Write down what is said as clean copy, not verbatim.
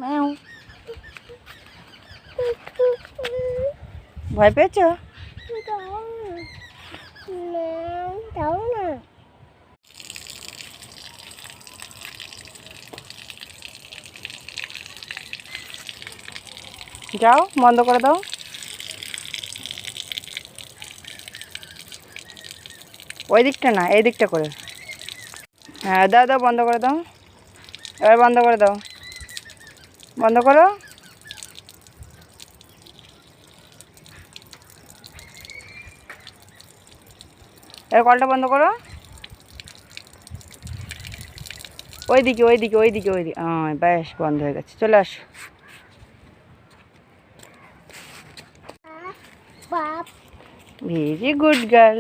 ম্যাও। ভয় পেয়েছো? যাও, বন্ধ করে দাও। ওই দিকটা না, এই দিকটা করে। হ্যাঁ, দাও দাও, বন্ধ করে দাও। এবার বন্ধ করে দাও, বন্ধ করো। এবার কলটা বন্ধ করো। ওইদিকে ওইদিকে ওইদিকে ওইদিকে, ব্যাস বন্ধ হয়ে গেছে। চলে আসো। Very good girl.